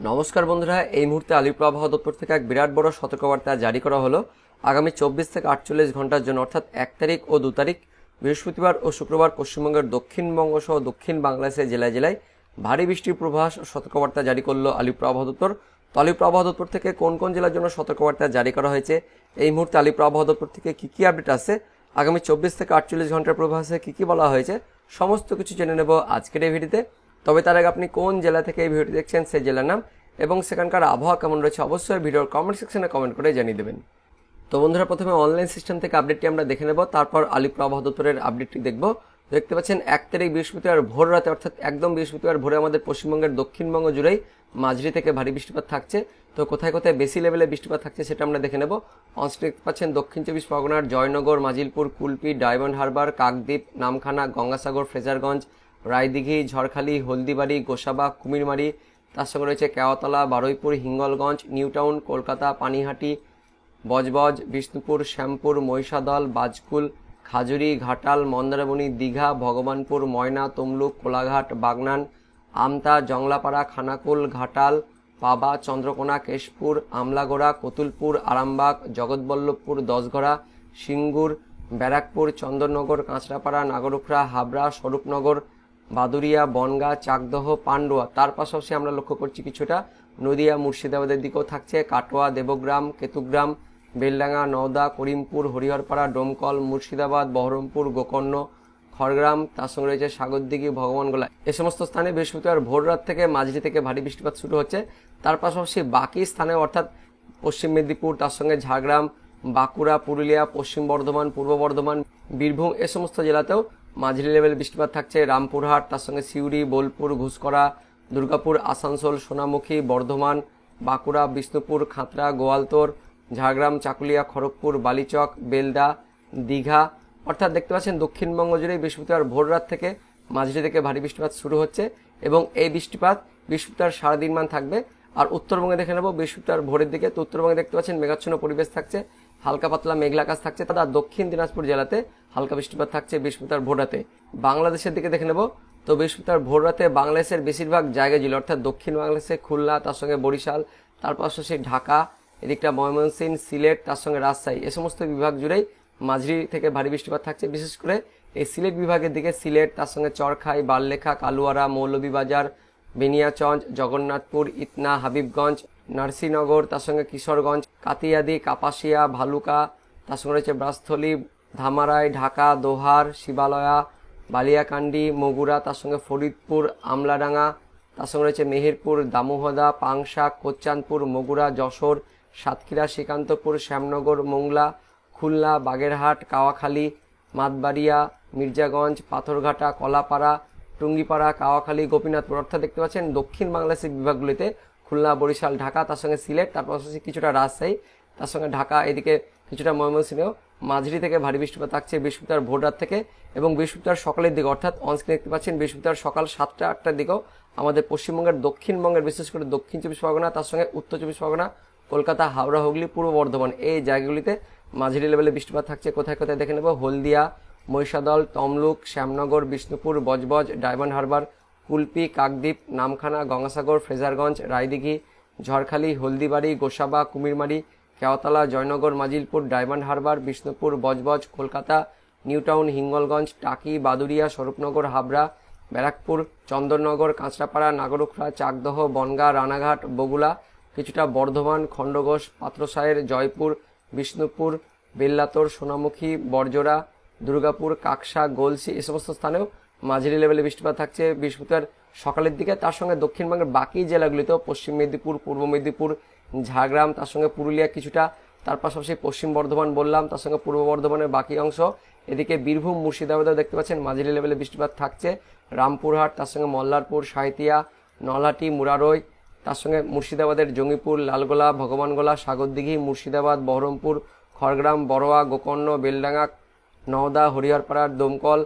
নমস্কার বন্ধুরা, এই মুহূর্তে আলিপুর আবহাওয়া দপ্তর থেকে এক বিরাট বড় সতর্কবার্তা জারি করা হলো। আগামী 24 থেকে 48 ঘন্টার জন্য অর্থাৎ 1 তারিখ ও 2 তারিখ বৃহস্পতিবার ও শুক্রবার পশ্চিমবঙ্গের দক্ষিণবঙ্গ সহ দক্ষিণ বাংলাদেশের জেলায় জেলায় ভারী বৃষ্টির পূর্বাভাস সতর্কবার্তা জারি করলো আলিপুর আবহাওয়া দপ্তর। তো আলিপুর আবহাওয়া দপ্তর থেকে কোন কোন জেলার জন্য সতর্কবার্তা জারি করা হয়েছে, এই মুহূর্তে আলিপুর আবহাওয়া দপ্তর থেকে কী কী আপডেট আছে, আগামী 24 থেকে 48 ঘন্টার পূর্বাভাসে কী কী বলা হয়েছে, সমস্ত কিছু জেনে নেব আজকের এই ভিডিওতে। তবে তার আগে আপনি কোন জেলা থেকে এই ভিডিওটি দেখছেন সেই জেলার নাম এবং সেখানকার আবহাওয়া কেমন রয়েছে অবশ্যই ভিডিওর কমেন্ট সেকশনে কমেন্ট করে জানিয়ে দেবেন। তো বন্ধুরা, প্রথমে অনলাইন সিস্টেম থেকে আপডেটটি আমরা দেখে নেব, তারপর আলিপুর আবহাওয়া দপ্তরের আপডেটটি দেখব। দেখতে পাচ্ছেন 1 তারিখ বৃহস্পতিবার ভোর রাতে অর্থাৎ একদম বৃহস্পতিবার ভোরে আমাদের পশ্চিমবঙ্গের দক্ষিণবঙ্গ জুড়েই মাঝারি থেকে ভারী বৃষ্টিপাত থাকছে। তো কোথায় কোথায় বেশি লেভেলে বৃষ্টিপাত থাকছে সেটা আমরা দেখে নেব। অনস্ক্রিন দেখতে পাচ্ছেন দক্ষিণ 24 পরগনার জয়নগর, মাজিলপুর, কুলপি, ডায়মন্ড হারবার, কাকদ্বীপ, নামখানা, গঙ্গাসাগর, ফ্রেজারগঞ্জ, রায়দিঘি, ঝড়খালি, হলদিবাড়ি, গোসাবা, কুমিরমারি, তার সঙ্গে রয়েছে কেওয়াতলা, বারুইপুর, হিঙ্গলগঞ্জ, নিউটাউন, কলকাতা, পানিহাটি, বজবজ, বিষ্ণুপুর, শ্যামপুর, মহিষাদল, বাজকুল, খাজুরি, ঘাটাল, মন্দারমণি, দীঘা, ভগবানপুর, ময়না, তমলুক, কোলাঘাট, বাগনান, আমতা, জংলাপাড়া, খানাকুল, ঘাটাল, পাবা, চন্দ্রকোনা, কেশপুর, আমলাগোড়া, কতুলপুর, আরামবাগ, জগৎবল্লভপুর, দশঘরা, সিঙ্গুর, ব্যারাকপুর, চন্দননগর, কাঁচরাপাড়া, নাগরুখরা, হাবড়া, স্বরূপনগর, বাদুরিয়া, বনগাঁ, চাকদহ, পান্ডুয়া। তার পাশাপাশি আমরা লক্ষ্য করছি কিছুটা নদিয়া, মুর্শিদাবাদের দিকেও থাকছে কাটোয়া, দেবগ্রাম, কেতুগ্রাম, বেলডাঙ্গা, নওদা, করিমপুর, হরিহরপাড়া, ডোমকল, মুর্শিদাবাদ, বহরমপুর, গোকর্ণ, খড়গ্রাম, তার সঙ্গে রয়েছে সাগরদিঘি, ভগবানগোলা। এই সমস্ত স্থানে বৃহস্পতিবার ভোর রাত থেকে মাঝারি থেকে ভারী বৃষ্টিপাত শুরু হচ্ছে। তার পাশাপাশি বাকি স্থানে অর্থাৎ পশ্চিম মেদিনীপুর, তার সঙ্গে ঝাড়গ্রাম, বাঁকুড়া, পুরুলিয়া, পশ্চিম বর্ধমান, পূর্ব বর্ধমান, বীরভূম এ সমস্ত জেলাতেও মাঝারি লেভেল বৃষ্টিপাত থাকছে। রামপুরহাট, তার সঙ্গে সিউড়ি, বোলপুর, ঘুষকরা, দুর্গাপুর, আসানসোল, সোনামুখী, বর্ধমান, বাঁকুড়া, বিষ্ণুপুর, খাতড়া, গোয়ালতোর, ঝাড়গ্রাম, চাকুলিয়া, খড়গপুর, বালিচক, বেলদা, দীঘা। অর্থাৎ দেখতে পাচ্ছেন দক্ষিণবঙ্গ জুড়ে বৃহস্পতিবার ভোর রাত থেকে মাঝারি থেকে ভারী বৃষ্টিপাত শুরু হচ্ছে এবং এই বৃষ্টিপাত বৃহস্পতিবার সারাদিন মান থাকবে। আর উত্তরবঙ্গে দেখে নেব বৃহস্পতিবার ভোরের দিকে। তো উত্তরবঙ্গে দেখতে পাচ্ছেন মেঘাচ্ছন্ন পরিবেশ থাকছে, হালকা পাতলা মেঘলা আকাশ থাকছে। তার দক্ষিণ দিনাজপুর জেলাতে হালকা বৃষ্টিপাত থাকছে বৃহস্পতিবার ভোর রাতে। বাংলাদেশের দিকে দেখে নেব, তো বৃহস্পতিবার ভোর রাতে বাংলাদেশের বেশিরভাগ জায়গা জুড়ে অর্থাৎ দক্ষিণ বাংলাদেশে খুলনা, তার সঙ্গে বরিশাল, তার পাশাপাশি ঢাকা, এদিকটা ময়মনসিংহ, সিলেট, তার সঙ্গে রাজশাহী এ সমস্ত বিভাগ জুড়েই মাঝারি থেকে ভারী বৃষ্টিপাত থাকছে। বিশেষ করে এই সিলেট বিভাগের দিকে সিলেট, তার সঙ্গে চরখাই, বারলেখা, কালুয়ারা, মৌলভীবাজার, বেনিয়াচঞ্জ, জগন্নাথপুর, ইতনা, হাবিবগঞ্জ, নরসিংনগর, তার সঙ্গে কিশোরগঞ্জ, কাতিয়াদি, কাপাসিয়া, ভালুকা, তার সঙ্গে রয়েছে ব্রাসথলী, ধামারাই, ঢাকা, দোহার, শিবালয়া, বালিয়াকান্দি, মগুরা, তার সঙ্গে ফরিদপুর, আমলাডাঙ্গা, তার সঙ্গে রয়েছে মেহেরপুর, দামোহদা, পাংশা, কোচ্চানপুর, মগুরা, যশোর, সাতক্ষীরা, শ্রীকান্তপুর, শ্যামনগর, মোংলা, খুলনা, বাগেরহাট, কাওয়াখালী, মাতবাড়িয়া, মির্জাগঞ্জ, পাথরঘাটা, কলাপাড়া, টুঙ্গিপাড়া, কাওয়াখালী, গোপীনাথপুর। অর্থাৎ দেখতে পাচ্ছেন দক্ষিণ বাংলাদেশের বিভাগগুলিতে খুলনা, বরিশাল, ঢাকা, তার সঙ্গে সিলেট, তার পাশাপাশি কিছুটা রাজশাহী, তার সঙ্গে ঢাকা, এদিকে কিছুটা ময়মনসিংহেও মাঝারি থেকে ভারী বৃষ্টিপাত থাকছে বৃহস্পতিবার ভোর রাত থেকে। এবং বৃহস্পতিবার সকালের দিকে অর্থাৎ অনস্ক্রিন দেখতে পাচ্ছেন বৃহস্পতিবার সকাল 7টা-8টার দিকেও আমাদের পশ্চিমবঙ্গের দক্ষিণবঙ্গের বিশেষ করে দক্ষিণ 24 পরগনা, তার সঙ্গে উত্তর 24 পরগনা, কলকাতা, হাওড়া, হুগলি, পূর্ব বর্ধমান এই জায়গাগুলিতে মাঝারি লেভেলে বৃষ্টিপাত থাকছে। কোথায় কোথায় দেখে নেব, হলদিয়া, মহিষাদল, তমলুক, শ্যামনগর, বিষ্ণুপুর, বজবজ, ডায়মন্ড হারবার, কুলপি, কাকদ্বীপ, নামখানা, গঙ্গাসাগর, ফ্রেজারগঞ্জ, রায়দিঘি, ঝড়খালি, হলদিবাড়ি, গোসাবা, কুমিরমারি, কেওয়াতলা, জয়নগর, মাজিলপুর, ডায়মন্ড হারবার, বিষ্ণুপুর, বজবজ, কলকাতা, নিউটাউন, হিঙ্গলগঞ্জ, টাকি, বাদুরিয়া, স্বরূপনগর, হাবড়া, ব্যারাকপুর, চন্দননগর, কাঁচরাপাড়া, নাগরুখরা, চাকদহ, বনগাঁ, রানাঘাট, বগুলা, কিছুটা বর্ধমান, খণ্ডঘোষ, পাত্রসায়ের, জয়পুর, বিষ্ণুপুর, বেল্লাতর, সোনামুখী, বরজোড়া, দুর্গাপুর, কাকসা, গলসি এই সমস্ত স্থানেও মাঝারি লেভেলে বৃষ্টিপাত থাকছে বৃহস্পতিবার সকালের দিকে। তার সঙ্গে দক্ষিণবঙ্গের বাকি জেলাগুলিতেও পশ্চিম মেদিনীপুর, পূর্ব মেদিনীপুর, ঝাড়গ্রাম, তার সঙ্গে পুরুলিয়া কিছুটা, তার পাশাপাশি পশ্চিম বর্ধমান বললাম, তার সঙ্গে পূর্ব বর্ধমানের বাকি অংশ, এদিকে বীরভূম, মুর্শিদাবাদেও দেখতে পাচ্ছেন মাঝারি লেভেলে বৃষ্টিপাত থাকছে। রামপুরহাট, তার সঙ্গে মল্লারপুর, সাঁইতিয়া, নলহাটি, মুরারই, তার সঙ্গে মুর্শিদাবাদের জঙ্গিপুর, লালগোলা, ভগবানগোলা, সাগরদিঘি, মুর্শিদাবাদ, বহরমপুর, খড়গ্রাম, বড়োয়া, গোকর্ণ, বেলডাঙ্গা, নওদা, হরিহরপাড়া, দমকল,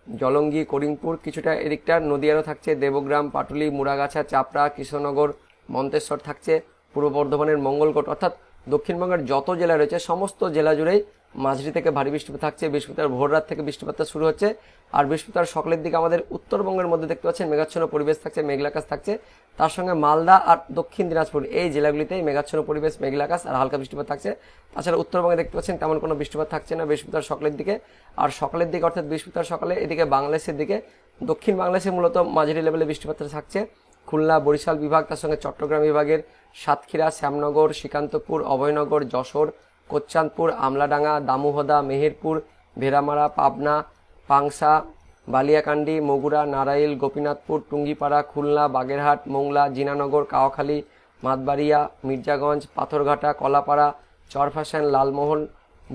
জলঙ্গি, করিমপুর, কিছুটা এদিকটা নদিয়ারও থাকছে, দেবগ্রাম, পাটুলি, মুড়াগাছা, চাপড়া, কৃষ্ণনগর, মন্তেশ্বর থাকছে, পূর্ব বর্ধমানের মঙ্গলকোট। অর্থাৎ দক্ষিণবঙ্গের যত জেলা রয়েছে সমস্ত জেলা জুড়েই মাঝারি থেকে ভারী বৃষ্টিপাত থাকছে। বৃহস্পতিবার ভোর রাত থেকে বৃষ্টিপাতটা শুরু হচ্ছে। আর বৃহস্পতিবার সকালের দিকে আমাদের উত্তরবঙ্গের মধ্যে দেখতে পাচ্ছেন মেঘাচ্ছন্ন পরিবেশ থাকছে, মেঘলা আকাশ থাকছে। তার সঙ্গে মালদা আর দক্ষিণ দিনাজপুর এই জেলাগুলিতে মেঘাচ্ছন্ন পরিবেশ, মেঘলা আকাশ আর হালকা বৃষ্টিপাত থাকছে। তাছাড়া উত্তরবঙ্গে দেখতে পাচ্ছেন তেমন কোনো বৃষ্টিপাত থাকছে না বৃহস্পতিবার সকালের দিকে। আর সকালের দিকে অর্থাৎ বৃহস্পতিবার সকালে এদিকে বাংলাদেশের দিকে, দক্ষিণ বাংলাদেশে মূলত মাঝারি লেভেলে বৃষ্টিপাত থাকছে। খুলনা, বরিশাল বিভাগ, তার সঙ্গে চট্টগ্রাম বিভাগের সাতক্ষীরা, শ্যামনগর, শ্রীকান্তপুর, অভয়নগর, যশোর, কোচ্চাঁদপুর, আমলাডাঙ্গা, দামুহদা, মেহেরপুর, ভেড়ামারা, পাবনা, পাংশা, বালিয়াকান্দি, মগুরা, নারাইল, গোপীনাথপুর, টুঙ্গিপাড়া, খুলনা, বাগেরহাট, মোংলা, জিনানগর, কাওয়াখালী, মাতবাড়িয়া, মির্জাগঞ্জ, পাথরঘাটা, কলাপাড়া, চরফ্যাশন, লালমোহন,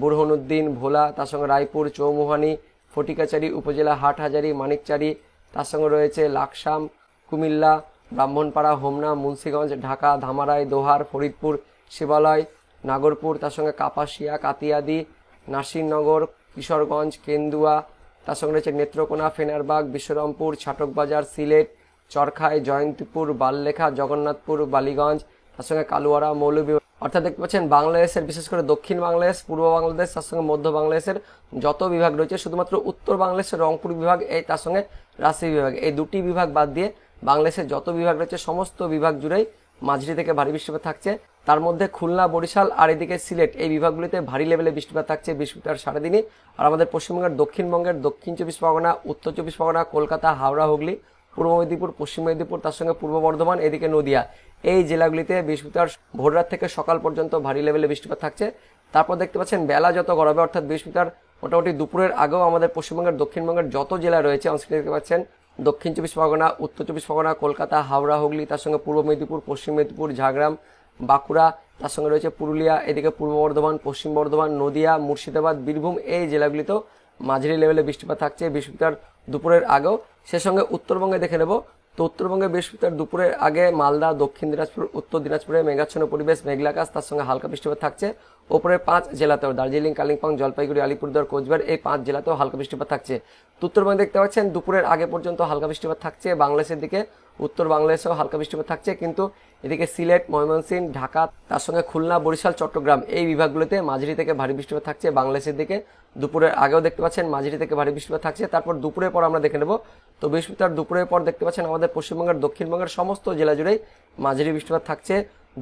বুরহানুদ্দিন, ভোলা, তার সঙ্গে রায়পুর, চৌমুহানি, ফটিকাচারী উপজেলা, হাটহাজারী, মানিকচারী, তার সঙ্গে রয়েছে লাকসাম, কুমিল্লা, ব্রাহ্মণপাড়া, হোমনা, মুন্সিগঞ্জ, ঢাকা, ধামারাই, দোহার, ফরিদপুর, শিবালয়, নাগরপুর, তার সঙ্গে কাপাসিয়া, কাতিয়াদি, নাসিরনগর, কিশোরগঞ্জ, কেন্দুয়া, তার সঙ্গে রয়েছে নেত্রকোনা, ফেনারবাগ, বিশ্বরমপুর, ছাটকবাজার, সিলেট, চরখাই, জয়ন্তীপুর, বাললেখা, জগন্নাথপুর, বালিগঞ্জ, তার সঙ্গে কালুয়ারা, মৌলভী। অর্থাৎ দেখতে পাচ্ছেন বাংলাদেশের বিশেষ করে দক্ষিণ বাংলাদেশ, পূর্ব বাংলাদেশ, তার সঙ্গে মধ্য বাংলাদেশের যত বিভাগ রয়েছে, শুধুমাত্র উত্তর বাংলাদেশের রংপুর বিভাগ এই তার সঙ্গে রাজশাহী বিভাগ, এই দুটি বিভাগ বাদ দিয়ে বাংলাদেশের যত বিভাগ রয়েছে সমস্ত বিভাগ জুড়েই মাঝারি থেকে ভারী বৃষ্টিপাত থাকছে। তার মধ্যে খুলনা, বরিশাল আর এদিকে সিলেট এই বিভাগগুলিতে ভারী লেভেলে বৃষ্টিপাত থাকছে বৃহস্পতিবার সারাদিনই। আর আমাদের পশ্চিমবঙ্গের দক্ষিণবঙ্গের দক্ষিণ চব্বিশ পরগনা, উত্তর চব্বিশ পরগনা, কলকাতা, হাওড়া, হুগলি, পূর্ব মেদিনীপুর, পশ্চিম মেদিনীপুর, তার সঙ্গে পূর্ব বর্ধমান, এদিকে নদিয়া এই জেলাগুলিতে বৃহস্পতিবার ভোররাত থেকে সকাল পর্যন্ত ভারী লেভেলে বৃষ্টিপাত থাকছে। তারপর দেখতে পাচ্ছেন বেলা যত গড়াবে অর্থাৎ বৃহস্পতিবার মোটামুটি দুপুরের আগেও আমাদের পশ্চিমবঙ্গের দক্ষিণবঙ্গের যত জেলা রয়েছে অংশে দেখতে পাচ্ছেন দক্ষিণ চব্বিশ পরগনা, উত্তর চব্বিশ পরগনা, কলকাতা, হাওড়া, হুগলি, তার সঙ্গে পূর্ব মেদিনীপুর, পশ্চিম মেদিনীপুর, ঝাড়গ্রাম, বাঁকুড়া, তার সঙ্গে রয়েছে পুরুলিয়া, এদিকে পূর্ব বর্ধমান, পশ্চিম বর্ধমান, নদিয়া, মুর্শিদাবাদ, বীরভূম এই জেলাগুলিতেও মাঝারি লেভেলে বৃষ্টিপাত থাকছে বৃহস্পতিবার দুপুরের আগেও। সে সঙ্গে উত্তরবঙ্গে দেখে নেব, তো উত্তরবঙ্গে বৃহস্পতিবার দুপুরের আগে মালদা, দক্ষিণ দিনাজপুর, উত্তর দিনাজপুরে মেঘাচ্ছন্ন পরিবেশ, মেঘলা আকাশ, তার সঙ্গে হালকা বৃষ্টিপাত থাকছে। ওপরের 5 জেলাতেও দার্জিলিং, কালিম্পং, জলপাইগুড়ি, আলিপুরদুয়ার, কোচবিহার এই 5 জেলাতেও হালকা বৃষ্টিপাত থাকছে। উত্তরবঙ্গে দেখতে পাচ্ছেন দুপুরের আগে পর্যন্ত হালকা বৃষ্টিপাত থাকছে বাংলাদেশের দিকে, উত্তর বাংলাদেশেও হালকা বৃষ্টিপাত থাকছে, কিন্তু এদিকে সিলেট, ময়মনসিংহ, ঢাকা, তার সঙ্গে খুলনা, বরিশাল, চট্টগ্রাম এই বিভাগগুলোতে মাঝারি থেকে ভারী বৃষ্টিপাত থাকছে বাংলাদেশের দিকে। দুপুরের আগেও দেখতে পাচ্ছেন মাঝারি থেকে ভারী বৃষ্টিপাত থাকছে। তারপর দুপুরের পর আমরা দেখে নেব, তো বৃহস্পতিবার দুপুরের পর দেখতে পাচ্ছেন আমাদের পশ্চিমবঙ্গের দক্ষিণবঙ্গের সমস্ত জেলা জুড়েই মাঝারি বৃষ্টিপাত থাকছে।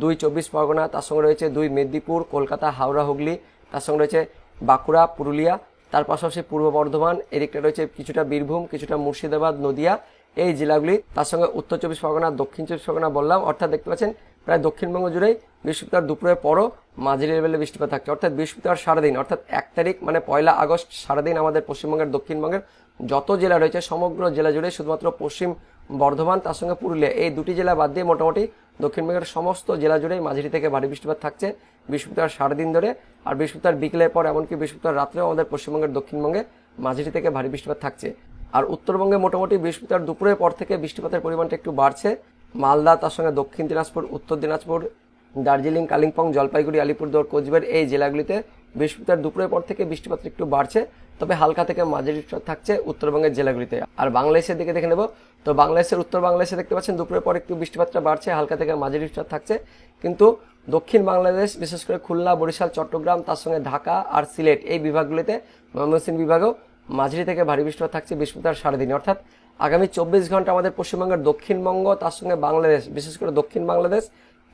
2 চব্বিশ পরগনা, তার সঙ্গে রয়েছে 2 মেদিনীপুর, কলকাতা, হাওড়া, হুগলি, তার সঙ্গে রয়েছে বাঁকুড়া, পুরুলিয়া, তার পাশাপাশি পূর্ব বর্ধমান, এদিকটা রয়েছে কিছুটা বীরভূম, কিছুটা মুর্শিদাবাদ, নদিয়া এই জেলাগুলি, তার সঙ্গে উত্তর চব্বিশ পরগনা, দক্ষিণ চব্বিশ পরগনা বললাম। অর্থাৎ দেখতে পাচ্ছেন প্রায় দক্ষিণবঙ্গ জুড়েই বৃহস্পতিবার দুপুরের পরও মাঝারি লেভেলে বৃষ্টিপাত থাকছে। অর্থাৎ বৃহস্পতিবার সারাদিন অর্থাৎ 1 তারিখ মানে 1 আগস্ট সারাদিন আমাদের পশ্চিমবঙ্গের দক্ষিণবঙ্গের যত জেলা রয়েছে সমগ্র জেলা জুড়ে শুধুমাত্র পশ্চিম বর্ধমান, তার সঙ্গে পুরুলিয়া এই দুটি জেলা বাদ দিয়ে মোটামুটি দক্ষিণবঙ্গের সমস্ত জেলা জুড়েই মাঝারি থেকে ভারী বৃষ্টিপাত থাকছে বৃহস্পতিবার সারাদিন ধরে। আর বৃহস্পতিবার বিকেলের পর এমনকি বৃহস্পতিবার রাত্রেও আমাদের পশ্চিমবঙ্গের দক্ষিণবঙ্গে মাঝারি থেকে ভারী বৃষ্টিপাত থাকছে। আর উত্তরবঙ্গে মোটামুটি বৃহস্পতিবার দুপুরের পর থেকে বৃষ্টিপাতের পরিমাণটা একটু বাড়ছে। মালদা, তার সঙ্গে দক্ষিণ দিনাজপুর, উত্তর দিনাজপুর, দার্জিলিং, কালিম্পং, জলপাইগুড়ি, আলিপুরদুয়ার, কোচবিহার এই জেলাগুলিতে বৃহস্পতিবার দুপুরের পর থেকে বৃষ্টিপাত একটু বাড়ছে, তবে হালকা থেকে মাঝারি বৃষ্টিপাত থাকছে উত্তরবঙ্গের জেলাগুলিতে। আর বাংলাদেশের দিকে দেখে নেব, তো বাংলাদেশের উত্তর বাংলাদেশে দেখতে পাচ্ছেন দুপুরের পর একটু বৃষ্টিপাতটা বাড়ছে, হালকা থেকে মাঝারি বৃষ্টিপাত থাকছে, কিন্তু দক্ষিণ বাংলাদেশ বিশেষ করে খুলনা, বরিশাল, চট্টগ্রাম, তার সঙ্গে ঢাকা আর সিলেট এই বিভাগগুলিতে, ময়মনসিংহ বিভাগেও মাঝারি থেকে ভারী বৃষ্টিপাত থাকছে বৃহস্পতিবার সারাদিন। অর্থাৎ আগামী 24 ঘন্টা আমাদের পশ্চিমবঙ্গের দক্ষিণবঙ্গ, তার সঙ্গে বাংলাদেশ বিশেষ করে দক্ষিণ বাংলাদেশ,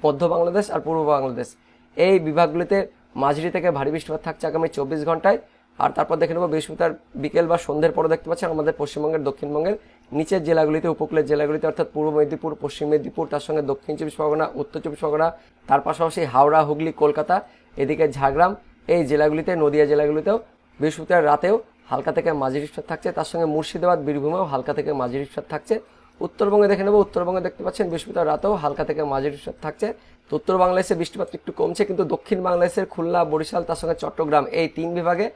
মধ্য বাংলাদেশ আর পূর্ব বাংলাদেশ এই বিভাগগুলিতে মাঝারি থেকে ভারী বৃষ্টিপাত থাকছে আগামী 24 ঘন্টায়। আর তারপর দেখে নেব বৃহস্পতিবার বিকেল বা সন্ধ্যের পরে দেখতে পাচ্ছেন আমাদের পশ্চিমবঙ্গের দক্ষিণবঙ্গের নিচের জেলাগুলিতে, উপকূলের জেলাগুলিতে অর্থাৎ পূর্ব মেদিনীপুর, পশ্চিম মেদিনীপুর, তার সঙ্গে দক্ষিণ চব্বিশ পরগনা, উত্তর চব্বিশ পরগনা, তার পাশাপাশি হাওড়া, হুগলি, কলকাতা, এদিকে ঝাড়গ্রাম এই জেলাগুলিতে, নদিয়া জেলাগুলিতেও বৃহস্পতিবার রাতেও হালকা থেকে মাঝারি বৃষ্টিপাত থাকছে। তার সঙ্গে মুর্শিদাবাদ, বীরভূমেও হালকা থেকে মাঝারি বৃষ্টিপাত থাকছে। উত্তরবঙ্গে দেখে নেব, উত্তরবঙ্গে দেখতে পাচ্ছেন বৃহস্পতিবার রাতেও হালকা থেকে মাঝারি বৃষ্টিপাত থাকছে। তো উত্তর বাংলাদেশে বৃষ্টিপাত একটু কমছে, কিন্তু দক্ষিণ বাংলাদেশের খুলনা, বরিশাল, তার সঙ্গে চট্টগ্রাম এই 3 বিভাগে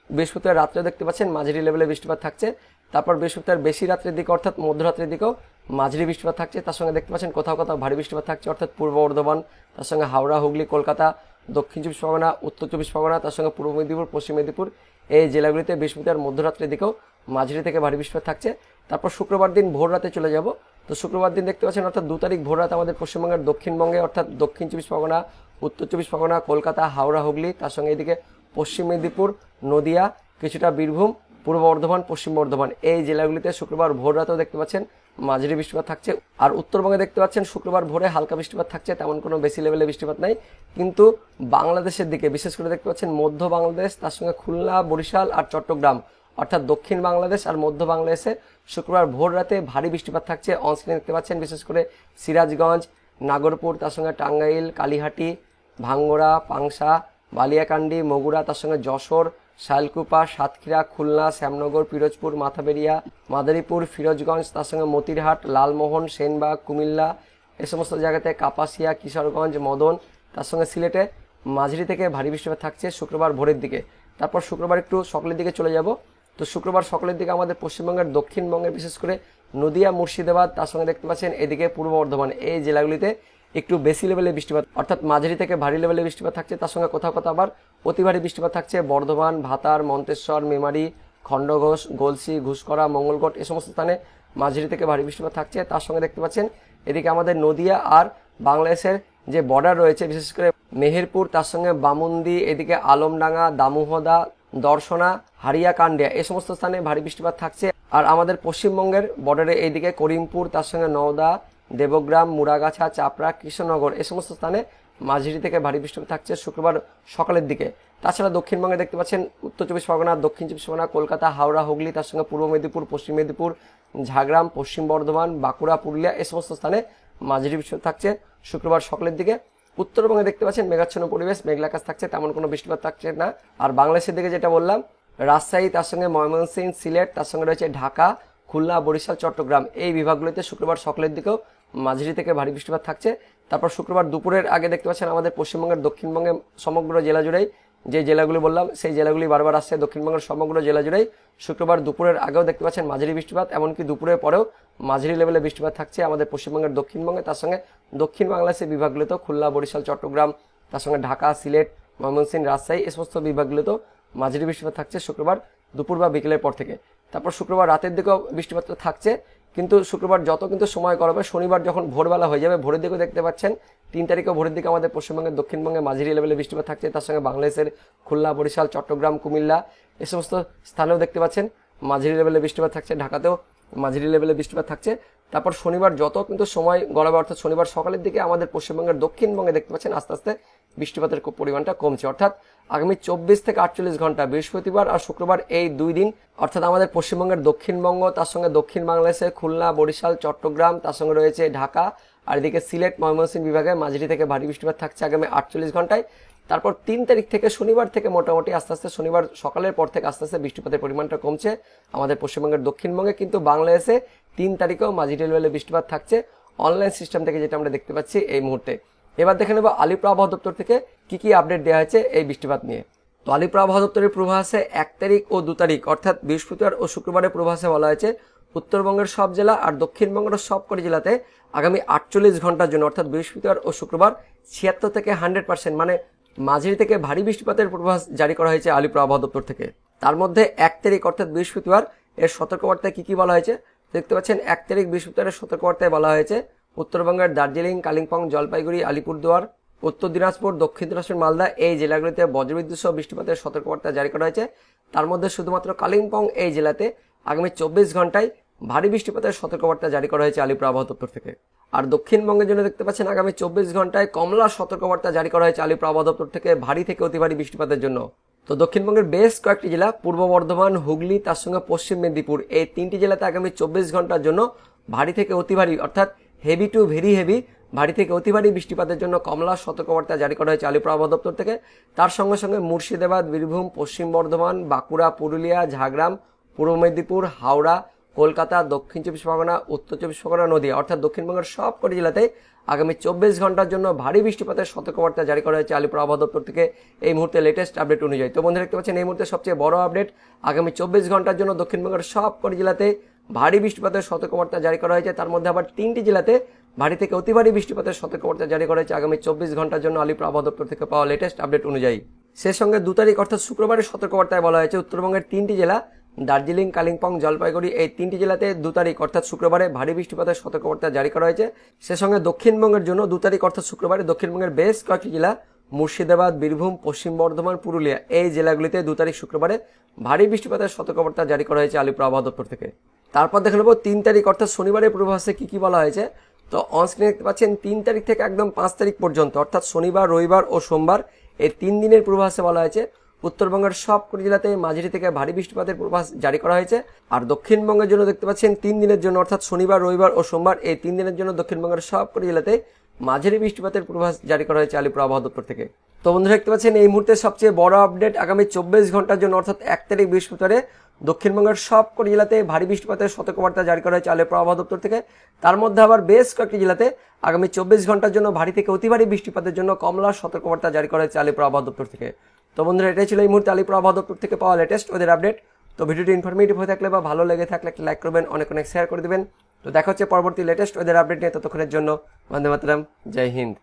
বৃহস্পতিবার রাত্রে দেখতে পাচ্ছেন মাঝারি লেভেলে বৃষ্টিপাত থাকছে। তারপর বৃহস্পতিবার বেশি রাত্রের দিকে অর্থাৎ মধ্যরাত্রের দিকেও মাঝারি বৃষ্টিপাত থাকছে, তার সঙ্গে দেখতে পাচ্ছেন কোথাও কোথাও ভারী বৃষ্টিপাত থাকছে, অর্থাৎ পূর্ব বর্ধমান, তার সঙ্গে হাওড়া, হুগলি, কলকাতা, দক্ষিণ চব্বিশ পরগনা, উত্তর চব্বিশ পরগনা, তার সঙ্গে পূর্ব মেদিনীপুর, পশ্চিম মেদিনীপুর এই জেলাগুলিতে বৃহস্পতিবার মধ্যরাত্রের দিকেও মাঝারি থেকে ভারী বৃষ্টিপাত থাকছে। তারপর শুক্রবার দিন ভোর রাতে চলে যাব, তো শুক্রবার দিন দেখতে পাচ্ছেন অর্থাৎ 2 তারিখ ভোর রাতে আমাদের পশ্চিমবঙ্গের দক্ষিণবঙ্গে অর্থাৎ দক্ষিণ চব্বিশ পরগনা, উত্তর চব্বিশ পরগনা, কলকাতা, হাওড়া, হুগলি, তার সঙ্গে এদিকে পশ্চিম মেদিনীপুর, নদিয়া, কিছুটা বীরভূম, পূর্ব বর্ধমান, পশ্চিম বর্ধমান এই জেলাগুলিতে শুক্রবার ভোর রাতেও দেখতে পাচ্ছেন মাঝারি বৃষ্টিপাত থাকছে। আর উত্তরবঙ্গে দেখতে পাচ্ছেন শুক্রবার ভোরে হালকা বৃষ্টিপাত থাকছে, তেমন কোনো বেশি লেভেলে বৃষ্টিপাত নাই। কিন্তু বাংলাদেশের দিকে বিশেষ করে দেখতে পাচ্ছেন মধ্য বাংলাদেশ, তার সঙ্গে খুলনা, বরিশাল আর চট্টগ্রাম অর্থাৎ দক্ষিণ বাংলাদেশ আর মধ্য বাংলাদেশে শুক্রবার ভোর রাতে ভারী বৃষ্টিপাত থাকছে। অনস্ক্রিনে দেখতে পাচ্ছেন বিশেষ করে সিরাজগঞ্জ, নাগরপুর, তার সঙ্গে টাঙ্গাইল, কালীহাটি, ভাঙ্গড়া, পাংশা, বালিয়াকান্দি, মগুরা, তার সঙ্গে যশোর, শালকুপা, সাতক্ষীরা, খুলনা, শ্যামনগর, পিরোজপুর, মাথাবেরিয়া, মাদারীপুর, ফিরোজগঞ্জ, তার সঙ্গে মতিরহাট, লালমোহন, সেনবাগ, কুমিল্লা এ সমস্ত জায়গাতে, কাপাসিয়া, কিশোরগঞ্জ, মদন, তার সঙ্গে সিলেটে মাঝারি থেকে ভারী বৃষ্টিপাত থাকছে শুক্রবার ভোরের দিকে। তারপর শুক্রবার একটু সকালের দিকে চলে যাব। তো শুক্রবার সকালের দিকে আমাদের পশ্চিমবঙ্গের দক্ষিণবঙ্গের বিশেষ করে নদিয়া, মুর্শিদাবাদ, তার সঙ্গে দেখতে পাচ্ছেন এদিকে পূর্ব বর্ধমান এই জেলাগুলিতে একটু বেশি লেভেলে বৃষ্টিপাত অর্থাৎ মাঝারি থেকে ভারী লেভেলে বৃষ্টিপাত থাকছে। তার সঙ্গে কোথাও কোথাও আবার অতি ভারী বৃষ্টিপাত থাকছে বর্ধমান, ভাতার, মন্তেশ্বর, মেমারি, খণ্ডঘোষ, গলসি, ঘুষকরা, মঙ্গলকোট এ সমস্ত স্থানে মাঝারি থেকে ভারী বৃষ্টিপাত থাকছে। তার সঙ্গে দেখতে পাচ্ছেন এদিকে আমাদের নদিয়া আর বাংলাদেশের যে বর্ডার রয়েছে বিশেষ করে মেহেরপুর, তার সঙ্গে বামুন্দি, এদিকে আলমডাঙ্গা, দামোহদা, দর্শনা, হারিয়াকান্ডিয়া এই সমস্ত স্থানে ভারী বৃষ্টিপাত থাকছে। আর আমাদের পশ্চিমবঙ্গের বর্ডারে এইদিকে করিমপুর, তার সঙ্গে নওদা, দেবগ্রাম, মুড়াগাছা, চাপড়া, কৃষ্ণনগর এই সমস্ত স্থানে মাঝারি থেকে ভারী বৃষ্টিপাত থাকছে শুক্রবার সকালের দিকে। তাছাড়া দক্ষিণবঙ্গে দেখতে পাচ্ছেন উত্তর চব্বিশ পরগনা, দক্ষিণ চব্বিশ পরগনা, কলকাতা, হাওড়া, হুগলি, তার সঙ্গে পূর্ব মেদিনীপুর, পশ্চিম মেদিনীপুর, ঝাড়গ্রাম, পশ্চিম বর্ধমান, বাঁকুড়া, পুরুলিয়া এই সমস্ত স্থানে মাঝারি বৃষ্টিপাত থাকছে শুক্রবার সকালের দিকে। উত্তরবঙ্গে দেখতে পাচ্ছেন মেঘাচ্ছন্ন পরিবেশ, মেঘলা আকাশ থাকছে, তেমন কোনো বৃষ্টিপাত থাকছে না। আর বাংলাদেশের দিকে যেটা বললাম রাজশাহী, তার সঙ্গে ময়মনসিংহ, সিলেট, তার সঙ্গে রয়েছে ঢাকা, খুলনা, বরিশাল, চট্টগ্রাম এই বিভাগগুলিতে শুক্রবার সকালের দিকেও মাঝারি থেকে ভারী বৃষ্টিপাত থাকছে। তারপর শুক্রবার দুপুরের আগে দেখতে পাচ্ছেন আমাদের পশ্চিমবঙ্গের দক্ষিণবঙ্গে সমগ্র জেলা জুড়েই যে জেলাগুলি বললাম সেই জেলাগুলি বারবার আসছে, দক্ষিণবঙ্গের সমগ্র জেলা জুড়েই শুক্রবার দুপুরের আগেও দেখতে পাচ্ছেন মাঝারি বৃষ্টিপাত, এমনকি দুপুরের পরেও মাঝারি লেভেলে বৃষ্টিপাত থাকছে আমাদের পশ্চিমবঙ্গের দক্ষিণবঙ্গে। তার সঙ্গে দক্ষিণ বাংলাদেশের বিভাগগুলিতেও খুলনা, বরিশাল, চট্টগ্রাম, তার সঙ্গে ঢাকা, সিলেট, ময়মনসিংহ, রাজশাহী এই সমস্ত বিভাগগুলিতেও মাঝারি বৃষ্টিপাত থাকছে শুক্রবার দুপুর বা বিকেলের পর থেকে। তারপর শুক্রবার রাতের দিকেও বৃষ্টিপাত থাকছে, কিন্তু শুক্রবার যত কিন্তু সময় গড়াবে শনিবার যখন ভোরবেলা হয়ে যাবে ভোরের দিকেও দেখতে পাচ্ছেন 3 তারিখে ভোরের দিকে আমাদের পশ্চিমবঙ্গের দক্ষিণবঙ্গে মাঝারি লেভেলে বৃষ্টিপাত থাকছে। তার সঙ্গে বাংলাদেশের খুলনা, বরিশাল, চট্টগ্রাম, কুমিল্লা এই সমস্ত স্থানেও দেখতে পাচ্ছেন মাঝারি লেভেলে বৃষ্টিপাত থাকছে, ঢাকাতেও মাঝারি লেভেলে বৃষ্টিপাত থাকছে। তারপর শনিবার যত কিন্তু সময় গড়াবে অর্থাৎ শনিবার সকালের দিকে আমাদের পশ্চিমবঙ্গের দক্ষিণবঙ্গে দেখতে পাচ্ছেন আস্তে আস্তে বৃষ্টিপাতের পরিমাণটা কমছে। অর্থাৎ আগামী 24 থেকে 48 ঘন্টা বৃহস্পতিবার আর শুক্রবার এই 2 দিন অর্থাৎ আমাদের পশ্চিমবঙ্গের দক্ষিণবঙ্গ, তার সঙ্গে দক্ষিণ বাংলাদেশের খুলনা, বরিশাল, চট্টগ্রাম, তার সঙ্গে রয়েছে ঢাকা আর এদিকে সিলেট, ময়মনসিংহ বিভাগে মাঝারি থেকে ভারী বৃষ্টিপাত থাকছে আগামী 48 ঘন্টায়। তারপর 3 তারিখ থেকে শনিবার থেকে মোটামুটি আস্তে আস্তে শনিবার সকালের পর থেকে আস্তে আস্তে বৃষ্টিপাতের পরিমাণটা কমছে আমাদের পশ্চিমবঙ্গের দক্ষিণবঙ্গে, কিন্তু বাংলাদেশে 3 তারিখেও মাঝারি লেভেলে বৃষ্টিপাত থাকছে অনলাইন সিস্টেম থেকে যেটা আমরা দেখতে পাচ্ছি এই মুহূর্তে। এবার দেখে নেব আলিপুর আবহাওয়া দপ্তর থেকে কি আপডেট দেওয়া হয়েছে এই বৃষ্টিপাত নিয়ে। তো আলিপুর আবহাওয়া দপ্তরের পূর্বাভাসে 1 তারিখ ও 2 তারিখ অর্থাৎ বৃহস্পতিবার ও শুক্রবারের পূর্বাভাসে বলা হয়েছে উত্তরবঙ্গের সব জেলা আর দক্ষিণবঙ্গের সবকটি জেলাতে আগামী 48 ঘন্টার জন্য অর্থাৎ বৃহস্পতিবার ও শুক্রবার 76 থেকে 100% মানে মাঝারি থেকে ভারী বৃষ্টিপাতের পূর্বাভাস জারি করা হয়েছে আলিপুর আবহাওয়া দপ্তর থেকে। তার মধ্যে 1 তারিখ অর্থাৎ বৃহস্পতিবার এর সতর্কবার্তায় কি বলা হয়েছে দেখতে পাচ্ছেন। 1 তারিখ বৃহস্পতিবারের সতর্কবার্তায় বলা হয়েছে উত্তরবঙ্গের দার্জিলিং, কালিম্পং, জলপাইগুড়ি, আলিপুরদুয়ার, উত্তর দিনাজপুর, দক্ষিণ দিনাজপুর, মালদা এই জেলাগুলিতে বজ্রবিদ্যুৎ সহ বৃষ্টিপাতের সতর্কবার্তা জারি করা হয়েছে। তার মধ্যে শুধুমাত্র কালিম্পং এই জেলাতে আগামী 24 ঘন্টায় ভারী বৃষ্টিপাতের সতর্কবার্তা জারি করা হয়েছে আলিপুর আবহাওয়া দপ্তর থেকে। আর দক্ষিণবঙ্গের জন্য দেখতে পাচ্ছেন আগামী 24 ঘন্টায় কমলা সতর্কবার্তা জারি করা হয়েছে আলিপুর আবহাওয়া দপ্তর থেকে ভারী থেকে অতি ভারী বৃষ্টিপাতের জন্য। তো দক্ষিণবঙ্গের বেশ কয়েকটি জেলা পূর্ব বর্ধমান, হুগলি, তার সঙ্গে পশ্চিম মেদিনীপুর এই 3টি জেলাতে আগামী 24 ঘন্টার জন্য ভারী থেকে অতি ভারী অর্থাৎ হেভি টু ভেরি হেভি ভারী থেকে অতি ভারী বৃষ্টিপাতের জন্য কমলা সতর্কবার্তা জারি করা হয়েছে আলিপুর আবহাওয়া দপ্তর থেকে। তার সঙ্গে সঙ্গে মুর্শিদাবাদ, বীরভূম, পশ্চিম বর্ধমান, বাঁকুড়া, পুরুলিয়া, ঝাড়গ্রাম, পূর্ব মেদিনীপুর, হাওড়া, কলকাতা, দক্ষিণ চব্বিশ পরগনা, উত্তর চব্বিশ পরগনা, নদিয়া অর্থাৎ দক্ষিণবঙ্গের সবকটি জেলাতে আগামী 24 ঘন্টার জন্য ভারী বৃষ্টিপাতের সতর্কবার্তা জারি করা হয়েছে আলিপুর আবহাওয়া দপ্তর থেকে এই মুহূর্তে লেটেস্ট আপডেট অনুযায়ী। তো বন্ধুরা দেখতে পাচ্ছেন এই মুহূর্তে সবচেয়ে বড় আপডেট আগামী 24 ঘন্টার জন্য দক্ষিণবঙ্গের সবকটি জেলাতে ভারী বৃষ্টিপাতের সতর্কবার্তা জারি করা হয়েছে। তার মধ্যে আবার 3টি জেলাতে ভারী থেকে অতি ভারী বৃষ্টিপাতের সতর্কবার্তা জারি করা হয়েছে আগামী 24 ঘন্টার জন্য আলিপুর আবহাওয়া দপ্তর থেকে পাওয়া লেটেস্ট আপডেট অনুযায়ী। সেই সঙ্গে 2 তারিখ অর্থাৎ শুক্রবারের সতর্কবার্তায় বলা হয়েছে উত্তরবঙ্গের 3টি জেলা দার্জিলিং, কালিম্পং, জলপাইগুড়ি এই 3টি জেলাতে 2 তারিখ অর্থাৎ শুক্রবারে ভারী বৃষ্টিপাতের সতর্কবার্তা জারি করা হয়েছে। সে সঙ্গে দক্ষিণবঙ্গের জন্য 2 তারিখ অর্থাৎ শুক্রবারে দক্ষিণবঙ্গের বেশ কয়েকটি জেলা মুর্শিদাবাদ, বীরভূম, পশ্চিম বর্ধমান, পুরুলিয়া এই জেলাগুলিতে 2 তারিখ শুক্রবারে ভারী বৃষ্টিপাতের সতর্কবার্তা জারি করা হয়েছে আলিপুর আবহাওয়া দপ্তর থেকে। তারপর দেখে নেব 3 তারিখ অর্থাৎ শনিবারের পূর্বাভাসে কি কি বলা হয়েছে। তো অনস্ক্রিনে দেখতে পাচ্ছেন 3 তারিখ থেকে একদম 5 তারিখ পর্যন্ত অর্থাৎ শনিবার, রবিবার ও সোমবার এই 3 দিনের পূর্বাভাসে বলা হয়েছে উত্তরবঙ্গের সবকটি জেলাতে মাঝারি থেকে ভারী বৃষ্টিপাতের পূর্বাভাস জারি করা হয়েছে। আর দক্ষিণবঙ্গের জন্য দেখতে পাচ্ছেন 3 দিনের জন্য অর্থাৎ শনিবার, রবিবার ও সোমবার এই 3 দিনের জন্য দক্ষিণবঙ্গের সবকটি জেলাতে মাঝারি বৃষ্টিপাতের পূর্বাভাস জারি করা হয়েছে আলিপুর আবহাওয়া দপ্তর থেকে। তো বন্ধুরা দেখতে পাচ্ছেন এই মুহূর্তে সবচেয়ে বড় আপডেট আগামী 24 ঘন্টার জন্য অর্থাৎ 1 তারিখ বৃহস্পতিবারে দক্ষিণবঙ্গের সবকটি জেলাতে ভারী বৃষ্টিপাতের সতর্কবার্তা জারি করা হয়েছে আলিপুর আবহাওয়া দপ্তর থেকে। তার মধ্যে আবার বেশ কয়েকটি জেলাতে আগামী 24 ঘন্টার জন্য ভারী থেকে অতি ভারী বৃষ্টিপাতের জন্য কমলা সতর্কবার্তা জারি করা হয়েছে আলিপুর আবহাওয়া দপ্তর থেকে। তো বন্ধুরা এটাই ছিল এই মুহূর্তে আলিপুর আবহাওয়া দপ্তর থেকে পাওয়া লেটেস্ট ওদের আপডেট। তো ভিডিওটি ইনফরমেটিভ হয়ে থাকলে বা ভালো লেগে থাকলে একটা লাইক করবেন, অনেক শেয়ার করে দেবেন। তো দেখা হচ্ছে পরবর্তী লেটেস্ট ওদের আপডেট নিয়ে। ততক্ষণের জন্য বন্দে মাতরম, জয় হিন্দ।